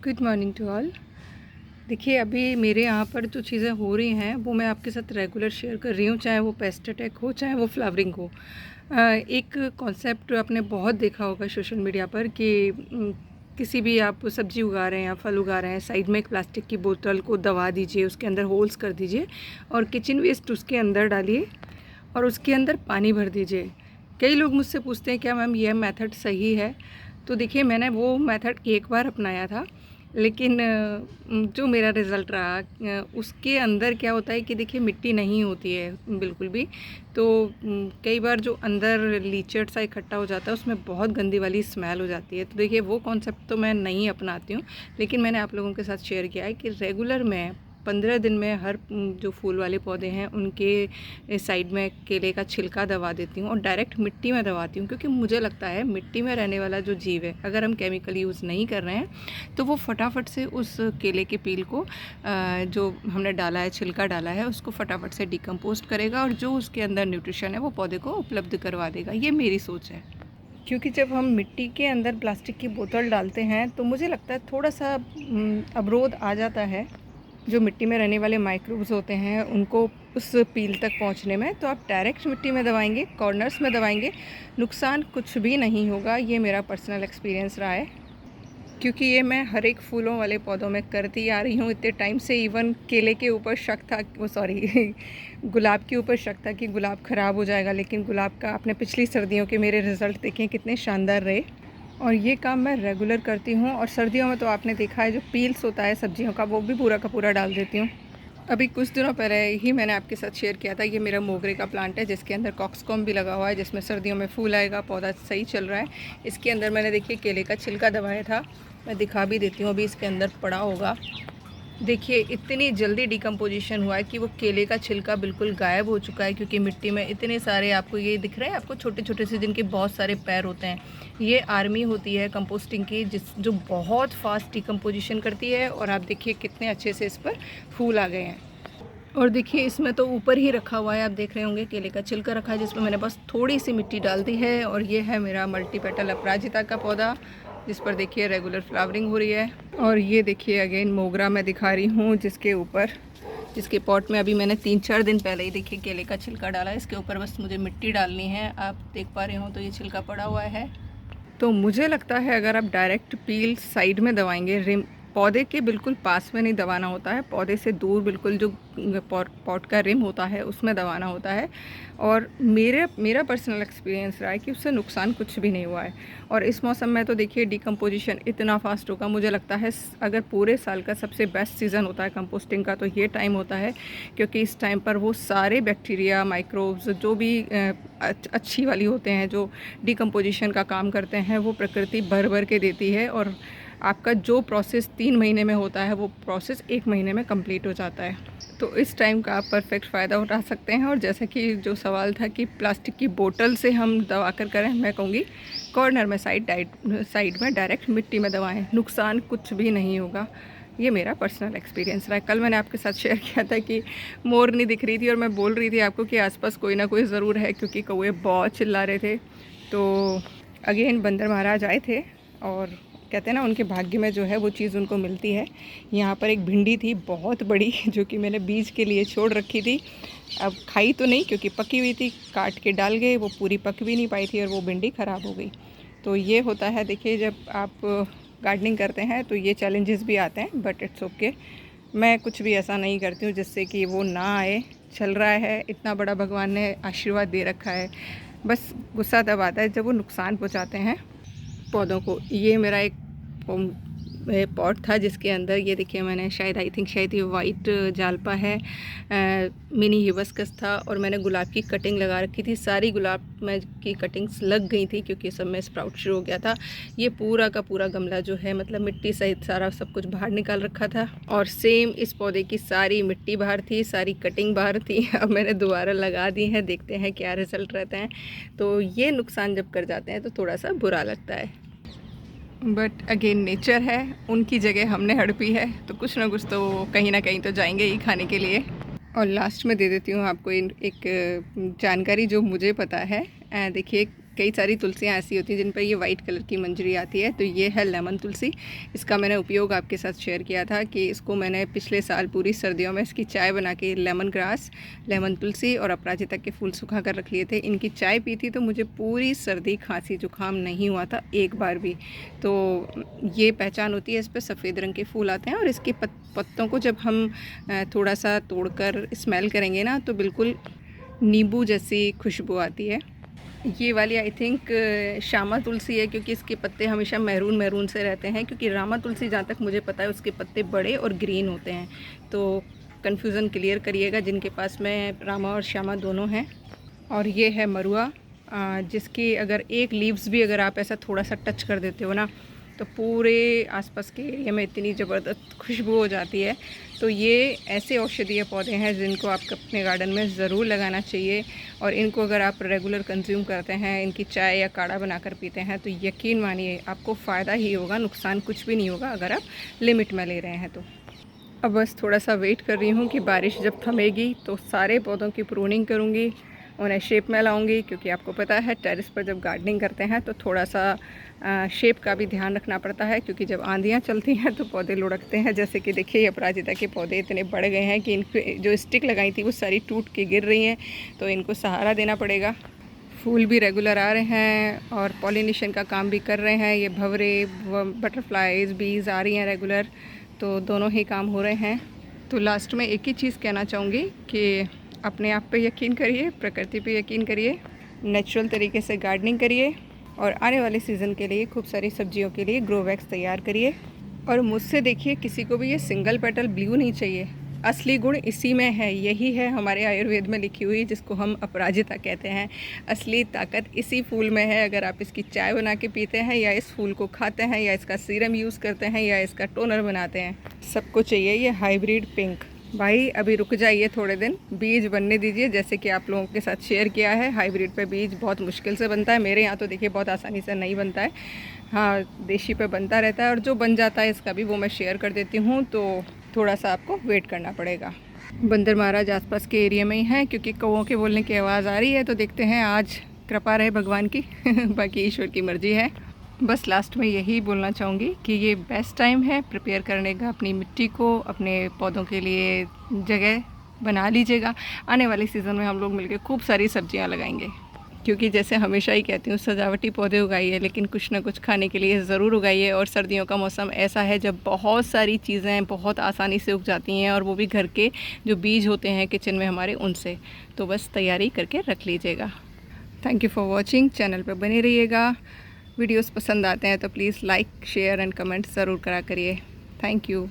Good morning to all. देखिए, अभी मेरे यहाँ पर जो चीज़ें हो रही हैं वो मैं आपके साथ रेगुलर शेयर कर रही हूँ, चाहे वो पेस्ट अटैक हो, चाहे वो फ्लावरिंग हो। एक कॉन्सेप्ट आपने बहुत देखा होगा सोशल मीडिया पर कि किसी भी आप सब्ज़ी उगा रहे हैं या फल उगा रहे हैं, साइड में एक प्लास्टिक की बोतल को दबा दीजिए, उसके अंदर होल्स कर दीजिए और किचन वेस्ट उसके अंदर डालिए और उसके अंदर पानी भर दीजिए। कई लोग मुझसे पूछते हैं क्या मैम ये मेथड सही है? तो देखिए, मैंने वो मेथड एक बार अपनाया था, लेकिन जो मेरा रिज़ल्ट रहा उसके अंदर क्या होता है कि देखिए मिट्टी नहीं होती है बिल्कुल भी। तो कई बार जो अंदर लीचड़ सा इकट्ठा हो जाता है उसमें बहुत गंदी वाली स्मेल हो जाती है। तो देखिए, वो कॉन्सेप्ट तो मैं नहीं अपनाती हूँ, लेकिन मैंने आप लोगों के साथ शेयर किया है कि रेगुलर मैं 15 दिन में हर जो फूल वाले पौधे हैं उनके साइड में केले का छिलका दबा देती हूँ और डायरेक्ट मिट्टी में दबाती हूँ, क्योंकि मुझे लगता है मिट्टी में रहने वाला जो जीव है, अगर हम केमिकल यूज़ नहीं कर रहे हैं तो वो फटाफट से उस केले के पील को जो हमने डाला है, छिलका डाला है, उसको फटाफट से डिकम्पोस्ट करेगा और जो उसके अंदर न्यूट्रिशन है वो पौधे को उपलब्ध करवा देगा। ये मेरी सोच है। क्योंकि जब हम मिट्टी के अंदर प्लास्टिक की बोतल डालते हैं तो मुझे लगता है थोड़ा सा अवरोध आ जाता है जो मिट्टी में रहने वाले माइक्रोब्स होते हैं उनको उस पील तक पहुंचने में। तो आप डायरेक्ट मिट्टी में दबाएंगे, कॉर्नर्स में दबाएंगे, नुकसान कुछ भी नहीं होगा। ये मेरा पर्सनल एक्सपीरियंस रहा है, क्योंकि ये मैं हर एक फूलों वाले पौधों में करती आ रही हूँ इतने टाइम से। इवन केले के ऊपर शक था, वो सॉरी गुलाब के ऊपर शक था कि गुलाब ख़राब हो जाएगा, लेकिन गुलाब का आपने पिछली सर्दियों के मेरे रिज़ल्ट देखें कितने शानदार रहे। और ये काम मैं रेगुलर करती हूँ। और सर्दियों में तो आपने देखा है जो पील्स होता है सब्जियों का, वो भी पूरा का पूरा डाल देती हूँ। अभी कुछ दिनों पहले ही मैंने आपके साथ शेयर किया था, ये मेरा मोगरे का प्लांट है जिसके अंदर कॉक्सकॉम भी लगा हुआ है, जिसमें सर्दियों में फूल आएगा, पौधा सही चल रहा है। इसके अंदर मैंने देखिए केले का छिलका दबाया था, मैं दिखा भी देती हूँ, अभी इसके अंदर पड़ा होगा। देखिए, इतनी जल्दी डिकम्पोजिशन हुआ है कि वो केले का छिलका बिल्कुल गायब हो चुका है, क्योंकि मिट्टी में इतने सारे, आपको ये दिख रहे हैं आपको छोटे छोटे से जिनके बहुत सारे पैर होते हैं, ये आर्मी होती है कंपोस्टिंग की, जो बहुत फास्ट डिकम्पोजिशन करती है। और आप देखिए कितने अच्छे से इस पर फूल आ गए हैं। और देखिए, इसमें तो ऊपर ही रखा हुआ है, आप देख रहे होंगे केले का छिलका रखा है जिसमें मैंने बस थोड़ी सी मिट्टी डाल दी है। और ये है मेरा मल्टीपेटल अपराजिता का पौधा, जिस पर देखिए रेगुलर फ्लावरिंग हो रही है। और ये देखिए अगेन मोगरा मैं दिखा रही हूँ, जिसके पॉट में अभी मैंने 3-4 दिन पहले ही देखिए केले का छिलका डाला है। इसके ऊपर बस मुझे मिट्टी डालनी है, आप देख पा रहे हो तो ये छिलका पड़ा हुआ है। तो मुझे लगता है अगर आप डायरेक्ट पील साइड में दबाएंगे, रिम पौधे के बिल्कुल पास में नहीं दबाना होता है, पौधे से दूर बिल्कुल जो पॉट का रिम होता है उसमें दबाना होता है। और मेरा पर्सनल एक्सपीरियंस रहा है कि उससे नुकसान कुछ भी नहीं हुआ है। और इस मौसम में तो देखिए डिकम्पोजिशन इतना फास्ट होगा, मुझे लगता है अगर पूरे साल का सबसे बेस्ट सीज़न होता है कंपोस्टिंग का तो ये टाइम होता है, क्योंकि इस टाइम पर वो सारे बैक्टीरिया, माइक्रोब्स जो भी अच्छी वाली होते हैं, जो डिकम्पोजिशन का काम करते हैं, वो प्रकृति भर भर के देती है। और आपका जो प्रोसेस 3 महीने में होता है वो प्रोसेस 1 महीने में कंप्लीट हो जाता है। तो इस टाइम का आप परफेक्ट फ़ायदा उठा सकते हैं। और जैसे कि जो सवाल था कि प्लास्टिक की बोतल से हम दबा कर करें, मैं कहूँगी कॉर्नर में साइड में डायरेक्ट मिट्टी में दबाएं, नुकसान कुछ भी नहीं होगा। ये मेरा पर्सनल एक्सपीरियंस रहा है। कल मैंने आपके साथ शेयर किया था कि मोर नहीं दिख रही थी और मैं बोल रही थी आपको कि आसपास कोई ना कोई ज़रूर है, क्योंकि कौवे बहुत चिल्ला रहे थे। तो अगेन बंदर महाराज आए थे और कहते हैं ना उनके भाग्य में जो है वो चीज़ उनको मिलती है। यहाँ पर एक भिंडी थी बहुत बड़ी, जो कि मैंने बीज के लिए छोड़ रखी थी। अब खाई तो नहीं क्योंकि पकी हुई थी, काट के डाल गए, वो पूरी पक भी नहीं पाई थी और वो भिंडी ख़राब हो गई। तो ये होता है, देखिए जब आप गार्डनिंग करते हैं तो ये चैलेंजेस भी आते हैं, बट इट्स ओके। मैं कुछ भी ऐसा नहीं करती हूँ जिससे कि वो ना आए। चल रहा है, इतना बड़ा भगवान ने आशीर्वाद दे रखा है, बस गुस्सा तब आता है जब वो नुकसान पहुँचाते हैं पौधों को। ये मेरा एक पॉट था जिसके अंदर ये देखिए मैंने शायद ये वाइट जालपा है, मिनी हिबिस्कस था, और मैंने गुलाब की कटिंग लगा रखी थी। सारी गुलाब में की कटिंग्स लग गई थी क्योंकि सब में स्प्राउट शुरू हो गया था। ये पूरा का पूरा गमला जो है, मतलब मिट्टी सहित सारा सब कुछ बाहर निकाल रखा था। और सेम इस पौधे की सारी मिट्टी बाहर थी, सारी कटिंग बाहर थी। अब मैंने दोबारा लगा दी है, देखते हैं क्या रिज़ल्ट रहते हैं। तो ये नुकसान जब कर जाते हैं तो थोड़ा सा बुरा लगता है, बट अगेन नेचर है, उनकी जगह हमने हड़पी है तो कुछ ना कुछ तो कहीं ना कहीं तो जाएंगे ही खाने के लिए। और लास्ट में दे देती हूँ आपको एक जानकारी जो मुझे पता है। देखिए, कई सारी तुलसियाँ ऐसी होती हैं जिन पर ये वाइट कलर की मंजरी आती है। तो ये है लेमन तुलसी। इसका मैंने उपयोग आपके साथ शेयर किया था कि इसको मैंने पिछले साल पूरी सर्दियों में इसकी चाय बना के लेमन ग्रास, लेमन तुलसी और अपराजिता के फूल सुखा कर रख लिए थे। इनकी चाय पी थी तो मुझे पूरी सर्दी खांसी जुकाम नहीं हुआ था एक बार भी। तो ये पहचान होती है, इस पर सफ़ेद रंग के फूल आते हैं और इसके पत्तों को जब हम थोड़ा सा तोड़कर स्मेल करेंगे ना तो बिल्कुल नींबू जैसी खुशबू आती है। ये वाली आई थिंक श्यामा तुलसी है, क्योंकि इसके पत्ते हमेशा मैरून मैरून से रहते हैं, क्योंकि रामा तुलसी जहाँ तक मुझे पता है उसके पत्ते बड़े और ग्रीन होते हैं। तो कन्फ्यूज़न क्लियर करिएगा जिनके पास में रामा और श्यामा दोनों हैं। और ये है मरुआ, जिसकी अगर एक लीव्स भी अगर आप ऐसा थोड़ा सा टच कर देते हो ना तो पूरे आसपास के एरिया में इतनी ज़बरदस्त खुशबू हो जाती है। तो ये ऐसे औषधीय पौधे हैं जिनको आपको अपने गार्डन में ज़रूर लगाना चाहिए। और इनको अगर आप रेगुलर कंज्यूम करते हैं, इनकी चाय या काढ़ा बनाकर पीते हैं, तो यकीन मानिए आपको फ़ायदा ही होगा, नुकसान कुछ भी नहीं होगा अगर आप लिमिट में ले रहे हैं तो। अब बस थोड़ा सा वेट कर रही हूँ कि बारिश जब थमेगी तो सारे पौधों की प्रूनिंग करूँगी, उन्हें शेप में लाऊंगी, क्योंकि आपको पता है टेरेस पर जब गार्डनिंग करते हैं तो थोड़ा सा शेप का भी ध्यान रखना पड़ता है, क्योंकि जब आंधियाँ चलती हैं तो पौधे लुढ़कते हैं। जैसे कि देखिए ये अपराजिता के पौधे इतने बढ़ गए हैं कि इनके जो स्टिक लगाई थी वो सारी टूट के गिर रही हैं, तो इनको सहारा देना पड़ेगा। फूल भी रेगुलर आ रहे हैं और पॉलिनेशन का काम भी कर रहे हैं। ये भंवरे, बटरफ्लाइज, बीज आ रही हैं रेगुलर, तो दोनों ही काम हो रहे हैं। तो लास्ट में एक ही चीज़ कहना चाहूँगी कि अपने आप पे यकीन करिए, प्रकृति पे यकीन करिए, नेचुरल तरीके से गार्डनिंग करिए और आने वाले सीज़न के लिए खूब सारी सब्जियों के लिए ग्रो बैग्स तैयार करिए। और मुझसे देखिए किसी को भी ये सिंगल पेटल ब्लू नहीं चाहिए, असली गुण इसी में है। यही है हमारे आयुर्वेद में लिखी हुई, जिसको हम अपराजिता कहते हैं। असली ताकत इसी फूल में है। अगर आप इसकी चाय बना के पीते हैं या इस फूल को खाते हैं या इसका सीरम यूज़ करते हैं या इसका टोनर बनाते हैं, सबको चाहिए ये हाइब्रिड पिंक। भाई अभी रुक जाइए थोड़े दिन, बीज बनने दीजिए। जैसे कि आप लोगों के साथ शेयर किया है, हाइब्रिड पे बीज बहुत मुश्किल से बनता है। मेरे यहाँ तो देखिए बहुत आसानी से नहीं बनता है, हाँ देशी पे बनता रहता है। और जो बन जाता है इसका भी वो मैं शेयर कर देती हूँ, तो थोड़ा सा आपको वेट करना पड़ेगा। बंदर महाराज आसपास के एरिया में ही हैं, क्योंकि कौवों के बोलने की आवाज़ आ रही है। तो देखते हैं, आज कृपा रहे भगवान की बाकी ईश्वर की मर्जी है। बस लास्ट में यही बोलना चाहूँगी कि ये बेस्ट टाइम है प्रिपेयर करने का। अपनी मिट्टी को, अपने पौधों के लिए जगह बना लीजिएगा। आने वाले सीज़न में हम लोग मिलकर खूब सारी सब्जियां लगाएंगे, क्योंकि जैसे हमेशा ही कहती हूँ, सजावटी पौधे उगाइए लेकिन कुछ ना कुछ खाने के लिए ज़रूर उगाइए। और सर्दियों का मौसम ऐसा है जब बहुत सारी चीज़ें बहुत आसानी से उग जाती हैं, और वो भी घर के जो बीज होते हैं किचन में हमारे, उनसे। तो बस तैयारी करके रख लीजिएगा। Thank you for watching. Channel पर बने रहिएगा। वीडियोस पसंद आते हैं तो please like, share and comment ज़रूर करा करिए। Thank you.